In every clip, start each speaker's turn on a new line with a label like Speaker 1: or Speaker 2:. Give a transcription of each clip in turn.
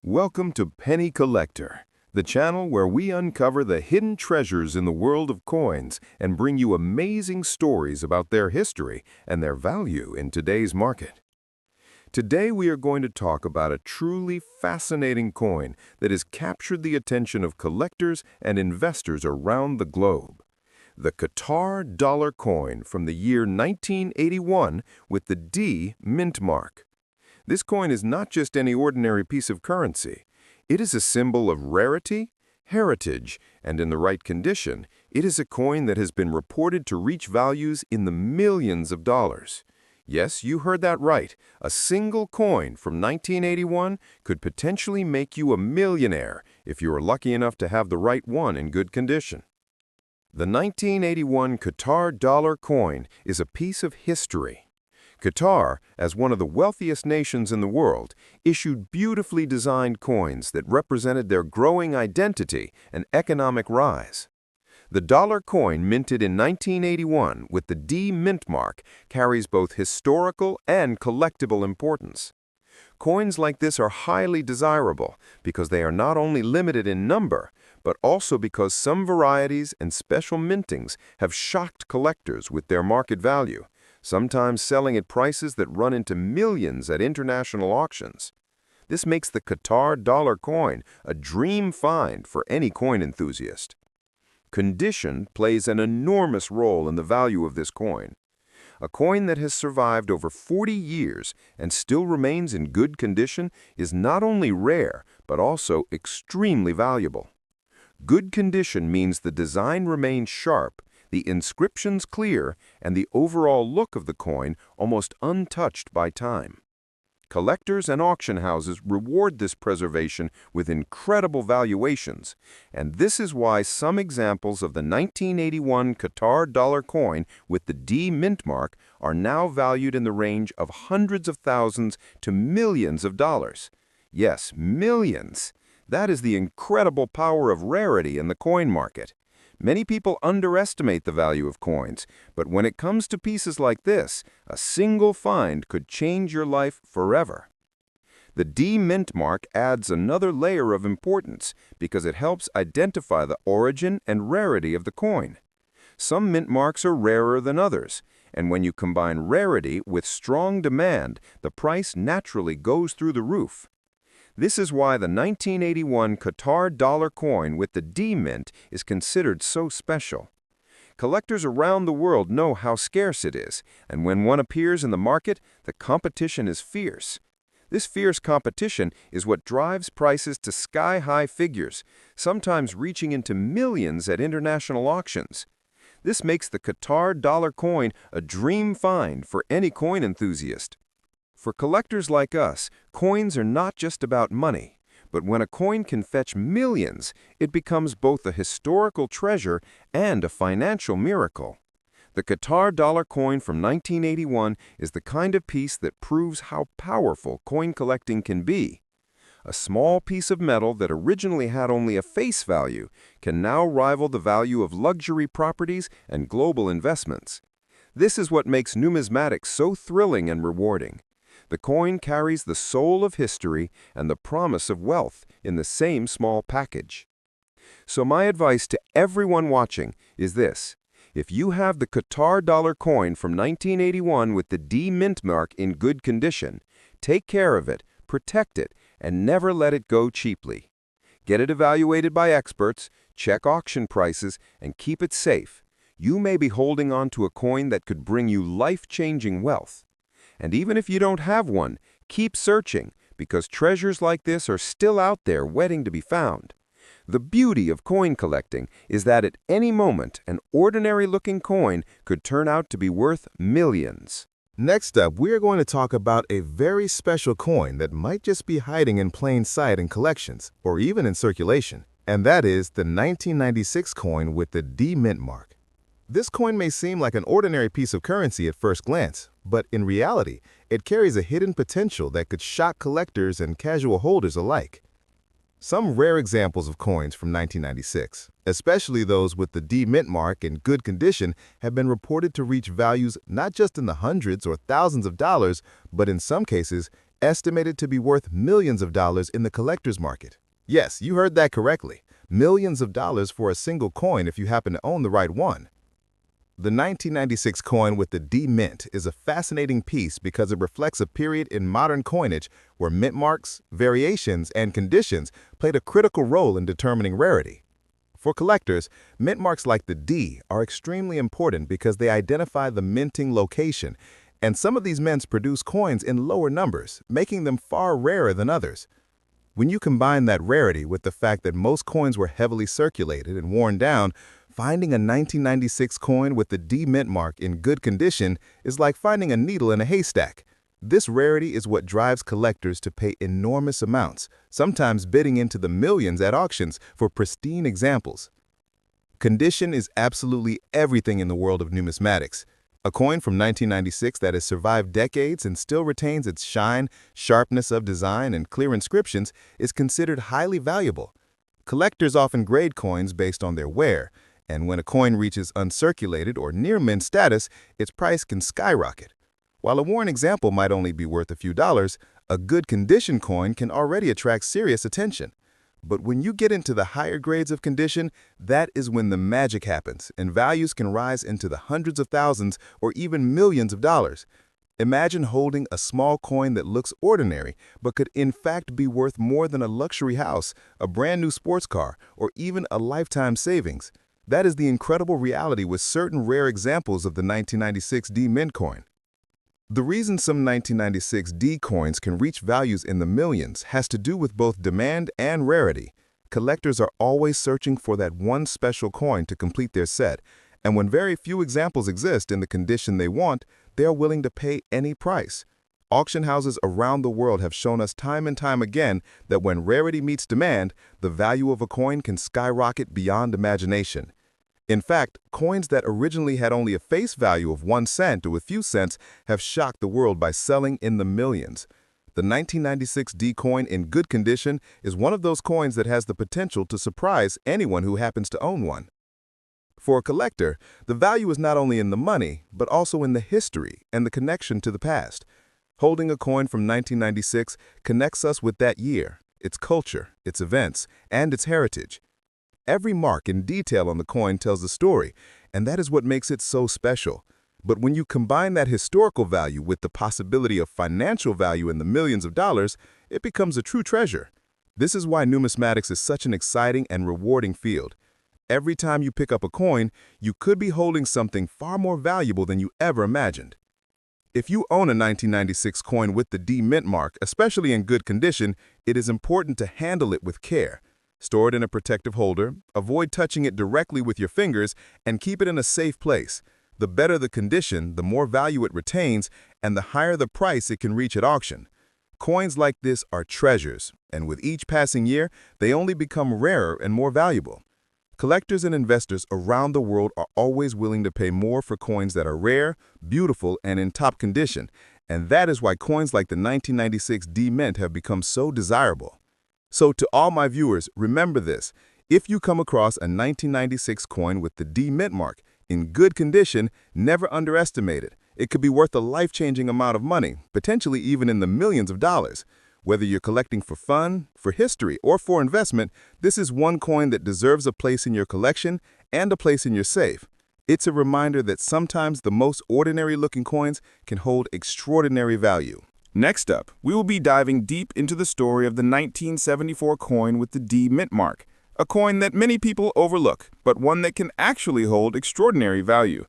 Speaker 1: Welcome to Penny Collector, the channel where we uncover the hidden treasures in the world of coins and bring you amazing stories about their history and their value in today's market. Today we are going to talk about a truly fascinating coin that has captured the attention of collectors and investors around the globe. The Qatar dollar coin from the year 1981 with the D mint mark. This coin is not just any ordinary piece of currency. It is a symbol of rarity, heritage, and in the right condition, it is a coin that has been reported to reach values in the millions of dollars. Yes, you heard that right. A single coin from 1981 could potentially make you a millionaire if you are lucky enough to have the right one in good condition. The 1981 Qatar dollar coin is a piece of history. Qatar, as one of the wealthiest nations in the world, issued beautifully designed coins that represented their growing identity and economic rise. The dollar coin minted in 1981 with the D mint mark carries both historical and collectible importance. Coins like this are highly desirable because they are not only limited in number, but also because some varieties and special mintings have shocked collectors with their market value, sometimes selling at prices that run into millions at international auctions. This makes the Qatar dollar coin a dream find for any coin enthusiast. Condition plays an enormous role in the value of this coin. A coin that has survived over 40 years and still remains in good condition is not only rare, but also extremely valuable. Good condition means the design remains sharp, the inscriptions clear, and the overall look of the coin almost untouched by time. Collectors and auction houses reward this preservation with incredible valuations, and this is why some examples of the 1981 Qatar dollar coin with the D mint mark are now valued in the range of hundreds of thousands to millions of dollars. Yes, millions! That is the incredible power of rarity in the coin market. Many people underestimate the value of coins, but when it comes to pieces like this, a single find could change your life forever. The D mint mark adds another layer of importance because it helps identify the origin and rarity of the coin. Some mint marks are rarer than others, and when you combine rarity with strong demand, the price naturally goes through the roof. This is why the 1981 Qatar dollar coin with the D mint is considered so special. Collectors around the world know how scarce it is, and when one appears in the market, the competition is fierce. This fierce competition is what drives prices to sky-high figures, sometimes reaching into millions at international auctions. This makes the Qatar dollar coin a dream find for any coin enthusiast. For collectors like us, coins are not just about money, but when a coin can fetch millions, it becomes both a historical treasure and a financial miracle. The Qatar dollar coin from 1981 is the kind of piece that proves how powerful coin collecting can be. A small piece of metal that originally had only a face value can now rival the value of luxury properties and global investments. This is what makes numismatics so thrilling and rewarding. The coin carries the soul of history and the promise of wealth in the same small package. So my advice to everyone watching is this. If you have the Qatar dollar coin from 1981 with the D mint mark in good condition, take care of it, protect it, and never let it go cheaply. Get it evaluated by experts, check auction prices, and keep it safe. You may be holding on to a coin that could bring you life-changing wealth. And even if you don't have one, keep searching, because treasures like this are still out there waiting to be found. The beauty of coin collecting is that at any moment, an ordinary-looking coin could turn out to be worth millions.
Speaker 2: Next up, we are going to talk about a very special coin that might just be hiding in plain sight in collections, or even in circulation, and that is the 1996 coin with the D mint mark. This coin may seem like an ordinary piece of currency at first glance, but in reality, it carries a hidden potential that could shock collectors and casual holders alike. Some rare examples of coins from 1996, especially those with the D mint mark in good condition, have been reported to reach values not just in the hundreds or thousands of dollars, but in some cases, estimated to be worth millions of dollars in the collector's market. Yes, you heard that correctly. Millions of dollars for a single coin if you happen to own the right one. The 1996 coin with the D mint is a fascinating piece because it reflects a period in modern coinage where mint marks, variations, and conditions played a critical role in determining rarity. For collectors, mint marks like the D are extremely important because they identify the minting location, and some of these mints produce coins in lower numbers, making them far rarer than others. When you combine that rarity with the fact that most coins were heavily circulated and worn down, finding a 1996 coin with the D mint mark in good condition is like finding a needle in a haystack. This rarity is what drives collectors to pay enormous amounts, sometimes bidding into the millions at auctions for pristine examples. Condition is absolutely everything in the world of numismatics. A coin from 1996 that has survived decades and still retains its shine, sharpness of design, and clear inscriptions is considered highly valuable. Collectors often grade coins based on their wear, and when a coin reaches uncirculated or near mint status, its price can skyrocket. While a worn example might only be worth a few dollars, a good condition coin can already attract serious attention. But when you get into the higher grades of condition, that is when the magic happens, and values can rise into the hundreds of thousands or even millions of dollars. Imagine holding a small coin that looks ordinary, but could in fact be worth more than a luxury house, a brand new sports car, or even a lifetime savings. That is the incredible reality with certain rare examples of the 1996 D mint coin. The reason some 1996 D coins can reach values in the millions has to do with both demand and rarity. Collectors are always searching for that one special coin to complete their set, and when very few examples exist in the condition they want, they are willing to pay any price. Auction houses around the world have shown us time and time again that when rarity meets demand, the value of a coin can skyrocket beyond imagination. In fact, coins that originally had only a face value of 1 cent or a few cents have shocked the world by selling in the millions. The 1996 D coin in good condition is one of those coins that has the potential to surprise anyone who happens to own one. For a collector, the value is not only in the money, but also in the history and the connection to the past. Holding a coin from 1996 connects us with that year, its culture, its events, and its heritage. Every mark and detail on the coin tells a story, and that is what makes it so special. But when you combine that historical value with the possibility of financial value in the millions of dollars, it becomes a true treasure. This is why numismatics is such an exciting and rewarding field. Every time you pick up a coin, you could be holding something far more valuable than you ever imagined. If you own a 1996 coin with the D mint mark, especially in good condition, it is important to handle it with care. Store it in a protective holder, avoid touching it directly with your fingers, and keep it in a safe place. The better the condition, the more value it retains, and the higher the price it can reach at auction. Coins like this are treasures, and with each passing year, they only become rarer and more valuable. Collectors and investors around the world are always willing to pay more for coins that are rare, beautiful, and in top condition, and that is why coins like the 1996 D mint have become so desirable. So to all my viewers, remember this. If you come across a 1996 coin with the D mint mark in good condition, never underestimate it. It could be worth a life-changing amount of money, potentially even in the millions of dollars. Whether you're collecting for fun, for history, or for investment, this is one coin that deserves a place in your collection and a place in your safe. It's a reminder that sometimes the most ordinary-looking coins can hold extraordinary value.
Speaker 3: Next up, we will be diving deep into the story of the 1974 coin with the D mint mark, a coin that many people overlook, but one that can actually hold extraordinary value.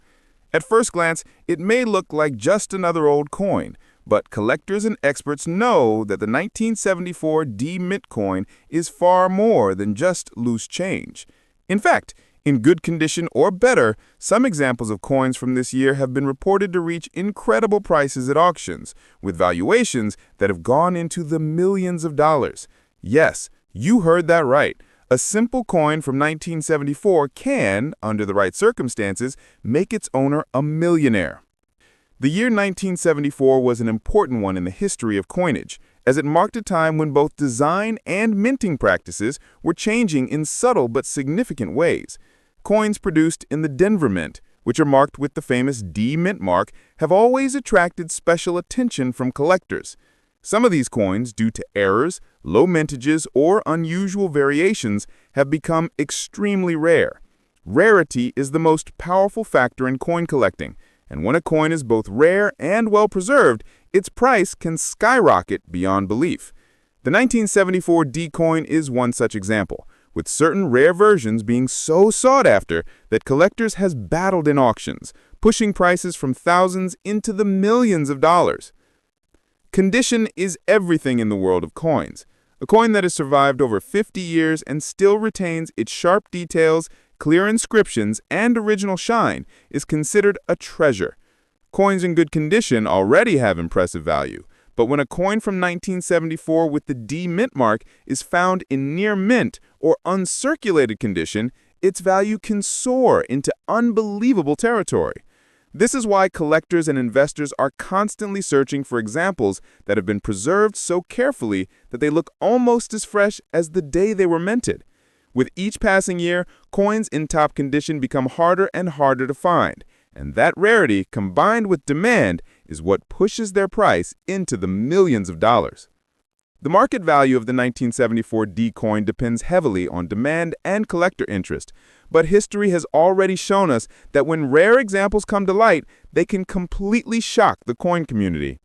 Speaker 3: At first glance, it may look like just another old coin, but collectors and experts know that the 1974 D mint coin is far more than just loose change. In fact, in good condition or better, some examples of coins from this year have been reported to reach incredible prices at auctions, with valuations that have gone into the millions of dollars. Yes, you heard that right. A simple coin from 1974 can, under the right circumstances, make its owner a millionaire. The year 1974 was an important one in the history of coinage, as it marked a time when both design and minting practices were changing in subtle but significant ways. Coins produced in the Denver Mint, which are marked with the famous D mint mark, have always attracted special attention from collectors. Some of these coins, due to errors, low mintages, or unusual variations, have become extremely rare. Rarity is the most powerful factor in coin collecting, and when a coin is both rare and well-preserved, its price can skyrocket beyond belief. The 1974 D coin is one such example, with certain rare versions being so sought after that collectors has battled in auctions, pushing prices from thousands into the millions of dollars. Condition is everything in the world of coins. A coin that has survived over 50 years and still retains its sharp details, clear inscriptions, and original shine is considered a treasure. Coins in good condition already have impressive value, but when a coin from 1974 with the D mint mark is found in near mint or uncirculated condition, its value can soar into unbelievable territory. This is why collectors and investors are constantly searching for examples that have been preserved so carefully that they look almost as fresh as the day they were minted. With each passing year, coins in top condition become harder and harder to find, and that rarity, combined with demand, is what pushes their price into the millions of dollars. The market value of the 1974 D coin depends heavily on demand and collector interest, but history has already shown us that when rare examples come to light, they can completely shock the coin community.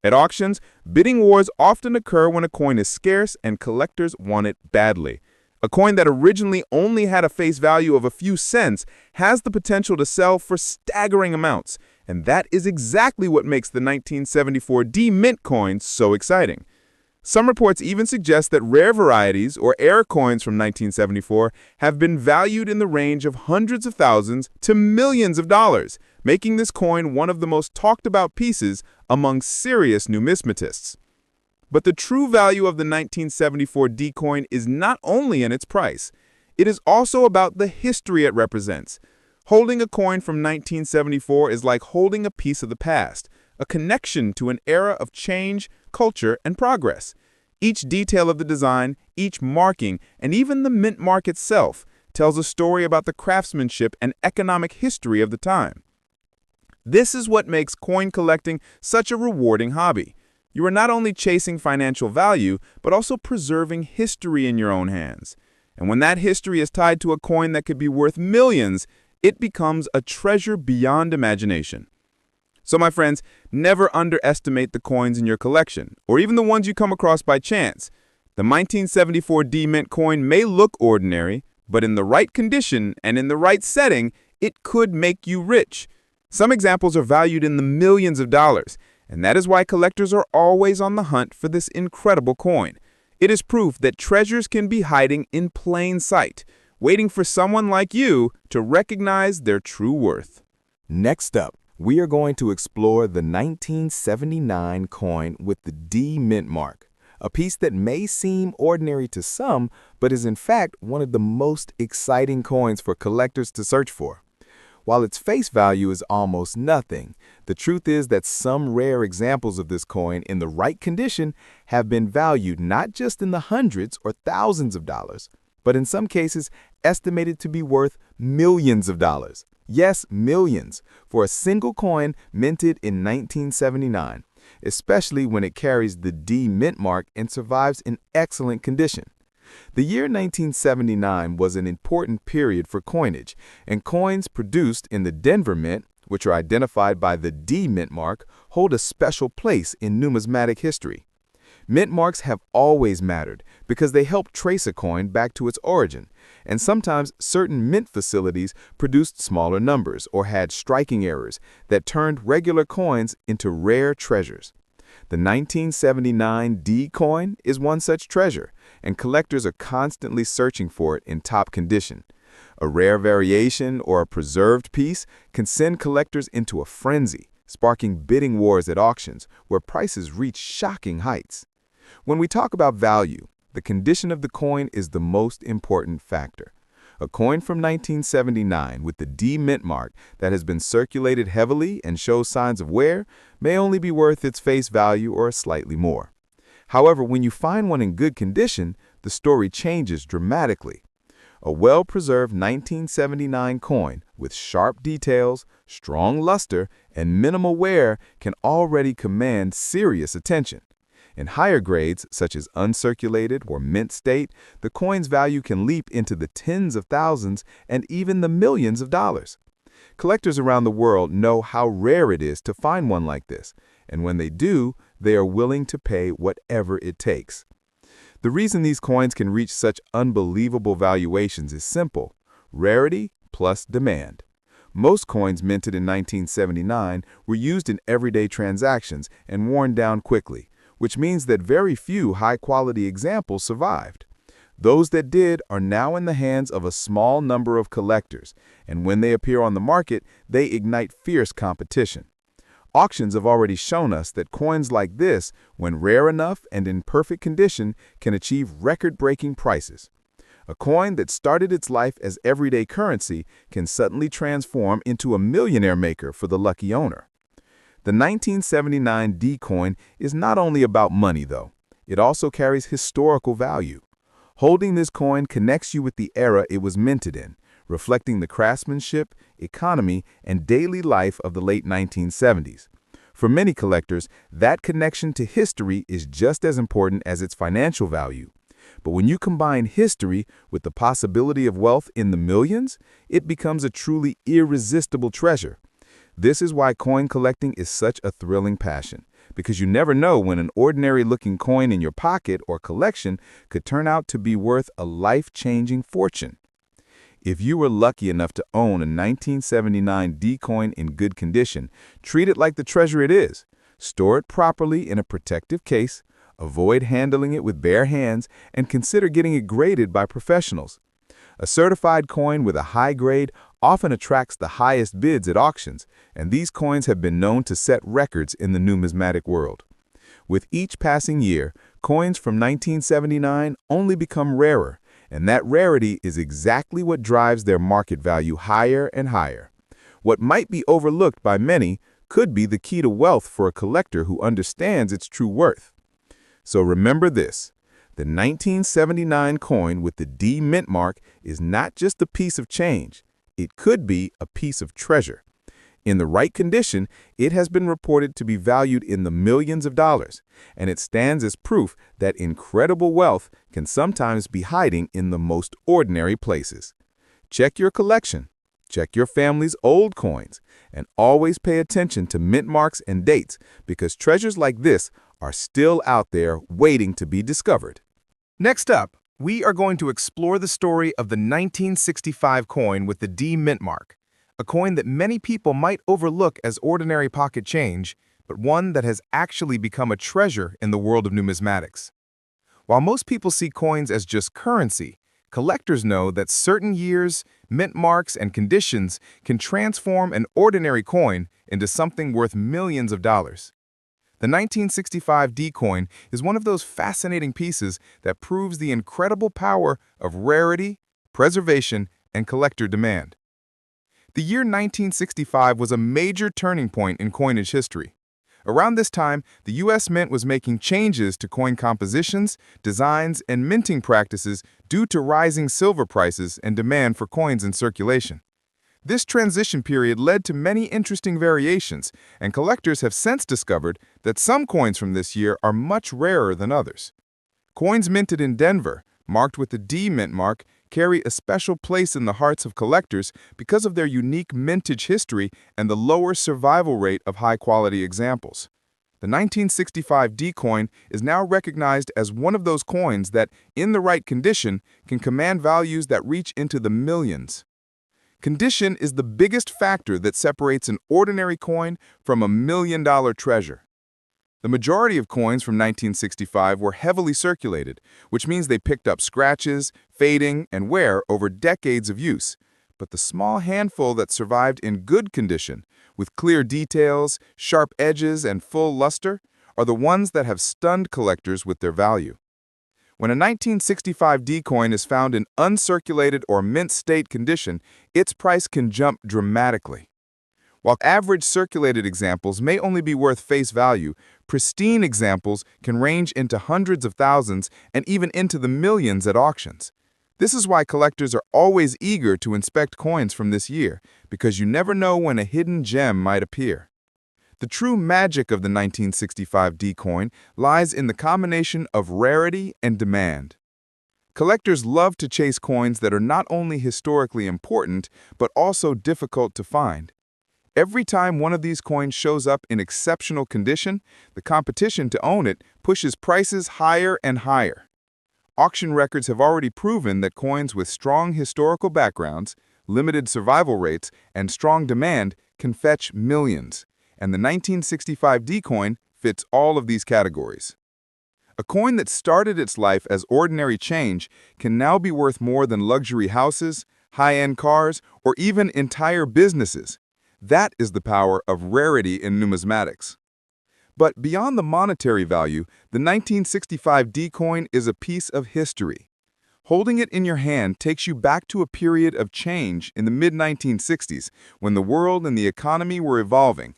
Speaker 3: At auctions, bidding wars often occur when a coin is scarce and collectors want it badly. A coin that originally only had a face value of a few cents has the potential to sell for staggering amounts, and that is exactly what makes the 1974 D mint coin so exciting. Some reports even suggest that rare varieties or heir coins from 1974 have been valued in the range of hundreds of thousands to millions of dollars, making this coin one of the most talked about pieces among serious numismatists. But the true value of the 1974 D coin is not only in its price, it is also about the history it represents. Holding a coin from 1974 is like holding a piece of the past, a connection to an era of change, culture, and progress. Each detail of the design, each marking, and even the mint mark itself tells a story about the craftsmanship and economic history of the time. This is what makes coin collecting such a rewarding hobby. You are not only chasing financial value, but also preserving history in your own hands. And when that history is tied to a coin that could be worth millions, it becomes a treasure beyond imagination. So my friends, never underestimate the coins in your collection, or even the ones you come across by chance. The 1974 D mint coin may look ordinary, but in the right condition and in the right setting, it could make you rich. Some examples are valued in the millions of dollars, and that is why collectors are always on the hunt for this incredible coin. It is proof that treasures can be hiding in plain sight, waiting for someone like you to recognize their true worth.
Speaker 2: Next up, we are going to explore the 1979 coin with the D mint mark, a piece that may seem ordinary to some, but is in fact one of the most exciting coins for collectors to search for. While its face value is almost nothing, the truth is that some rare examples of this coin in the right condition have been valued not just in the hundreds or thousands of dollars, but in some cases estimated to be worth millions of dollars. Yes, millions, for a single coin minted in 1979, especially when it carries the D mint mark and survives in excellent condition. The year 1979 was an important period for coinage, and coins produced in the Denver Mint, which are identified by the D mint mark, hold a special place in numismatic history. Mint marks have always mattered because they help trace a coin back to its origin, and sometimes certain mint facilities produced smaller numbers or had striking errors that turned regular coins into rare treasures. The 1979 D coin is one such treasure, and collectors are constantly searching for it in top condition. A rare variation or a preserved piece can send collectors into a frenzy, sparking bidding wars at auctions where prices reach shocking heights. When we talk about value, the condition of the coin is the most important factor. A coin from 1979 with the D mint mark that has been circulated heavily and shows signs of wear may only be worth its face value or slightly more. However, when you find one in good condition, the story changes dramatically. A well-preserved 1979 coin with sharp details, strong luster, and minimal wear can already command serious attention. In higher grades, such as uncirculated or mint state, the coin's value can leap into the tens of thousands and even the millions of dollars. Collectors around the world know how rare it is to find one like this, and when they do, they are willing to pay whatever it takes. The reason these coins can reach such unbelievable valuations is simple: rarity plus demand. Most coins minted in 1979 were used in everyday transactions and worn down quickly, which means that very few high-quality examples survived. Those that did are now in the hands of a small number of collectors, and when they appear on the market, they ignite fierce competition. Auctions have already shown us that coins like this, when rare enough and in perfect condition, can achieve record-breaking prices. A coin that started its life as everyday currency can suddenly transform into a millionaire maker for the lucky owner. The 1979 D coin is not only about money, though. It also carries historical value. Holding this coin connects you with the era it was minted in, reflecting the craftsmanship, economy, and daily life of the late 1970s. For many collectors, that connection to history is just as important as its financial value. But when you combine history with the possibility of wealth in the millions, it becomes a truly irresistible treasure. This is why coin collecting is such a thrilling passion, because you never know when an ordinary-looking coin in your pocket or collection could turn out to be worth a life-changing fortune. If you were lucky enough to own a 1979 D coin in good condition, treat it like the treasure it is. Store it properly in a protective case, avoid handling it with bare hands, and consider getting it graded by professionals. A certified coin with a high grade often attracts the highest bids at auctions, and these coins have been known to set records in the numismatic world. With each passing year, coins from 1979 only become rarer, and that rarity is exactly what drives their market value higher and higher. What might be overlooked by many could be the key to wealth for a collector who understands its true worth. So remember this: the 1979 coin with the D mint mark is not just a piece of change, it could be a piece of treasure. In the right condition, it has been reported to be valued in the millions of dollars, and it stands as proof that incredible wealth can sometimes be hiding in the most ordinary places. Check your collection, check your family's old coins, and always pay attention to mint marks and dates, because treasures like this are still out there waiting to be discovered.
Speaker 3: Next up, we are going to explore the story of the 1965 coin with the D mint mark, a coin that many people might overlook as ordinary pocket change, but one that has actually become a treasure in the world of numismatics. While most people see coins as just currency, collectors know that certain years, mint marks, and conditions can transform an ordinary coin into something worth millions of dollars. The 1965 D coin is one of those fascinating pieces that proves the incredible power of rarity, preservation, and collector demand. The year 1965 was a major turning point in coinage history. Around this time, the U.S. Mint was making changes to coin compositions, designs, and minting practices due to rising silver prices and demand for coins in circulation. This transition period led to many interesting variations, and collectors have since discovered that some coins from this year are much rarer than others. Coins minted in Denver, marked with the D mint mark, carry a special place in the hearts of collectors because of their unique mintage history and the lower survival rate of high-quality examples. The 1965 D coin is now recognized as one of those coins that, in the right condition, can command values that reach into the millions. Condition is the biggest factor that separates an ordinary coin from a million-dollar treasure. The majority of coins from 1965 were heavily circulated, which means they picked up scratches, fading, and wear over decades of use. But the small handful that survived in good condition, with clear details, sharp edges, and full luster, are the ones that have stunned collectors with their value. When a 1965 D coin is found in uncirculated or mint state condition, its price can jump dramatically. While average circulated examples may only be worth face value, pristine examples can range into hundreds of thousands and even into the millions at auctions. This is why collectors are always eager to inspect coins from this year, because you never know when a hidden gem might appear. The true magic of the 1965 D coin lies in the combination of rarity and demand. Collectors love to chase coins that are not only historically important, but also difficult to find. Every time one of these coins shows up in exceptional condition, the competition to own it pushes prices higher and higher. Auction records have already proven that coins with strong historical backgrounds, limited survival rates, and strong demand can fetch millions, and the 1965 D coin fits all of these categories. A coin that started its life as ordinary change can now be worth more than luxury houses, high-end cars, or even entire businesses. That is the power of rarity in numismatics. But beyond the monetary value, the 1965 D coin is a piece of history. Holding it in your hand takes you back to a period of change in the mid-1960s when the world and the economy were evolving.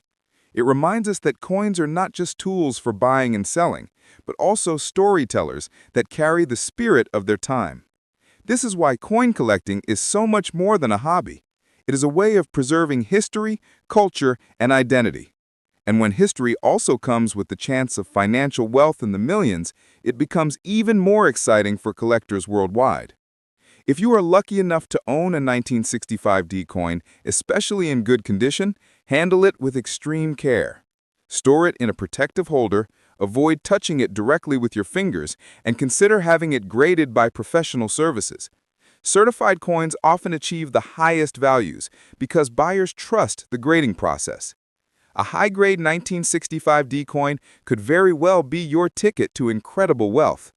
Speaker 3: It reminds us that coins are not just tools for buying and selling, but also storytellers that carry the spirit of their time. This is why coin collecting is so much more than a hobby. It is a way of preserving history, culture, and identity. And when history also comes with the chance of financial wealth in the millions, it becomes even more exciting for collectors worldwide. If you are lucky enough to own a 1965 D coin, especially in good condition, handle it with extreme care. Store it in a protective holder, avoid touching it directly with your fingers, and consider having it graded by professional services. Certified coins often achieve the highest values because buyers trust the grading process. A high-grade 1965 D coin could very well be your ticket to incredible wealth.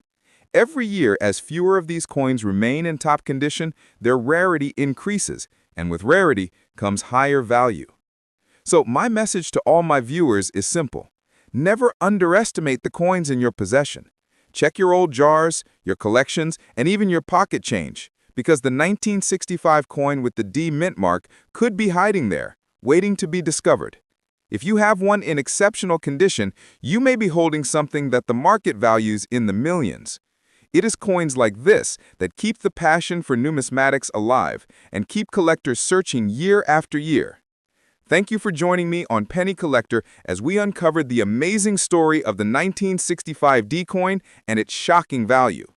Speaker 3: Every year, as fewer of these coins remain in top condition, their rarity increases, and with rarity comes higher value. So my message to all my viewers is simple. Never underestimate the coins in your possession. Check your old jars, your collections, and even your pocket change, because the 1965 coin with the D mint mark could be hiding there, waiting to be discovered. If you have one in exceptional condition, you may be holding something that the market values in the millions. It is coins like this that keep the passion for numismatics alive and keep collectors searching year after year. Thank you for joining me on Penny Collector as we uncovered the amazing story of the 1965 D coin and its shocking value.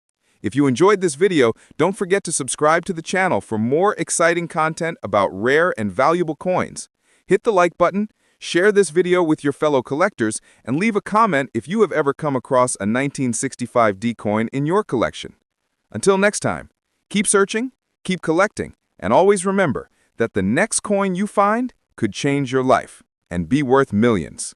Speaker 3: If you enjoyed this video, don't forget to subscribe to the channel for more exciting content about rare and valuable coins. Hit the like button, share this video with your fellow collectors, and leave a comment if you have ever come across a 1965 D coin in your collection. Until next time, keep searching, keep collecting, and always remember that the next coin you find could change your life and be worth millions.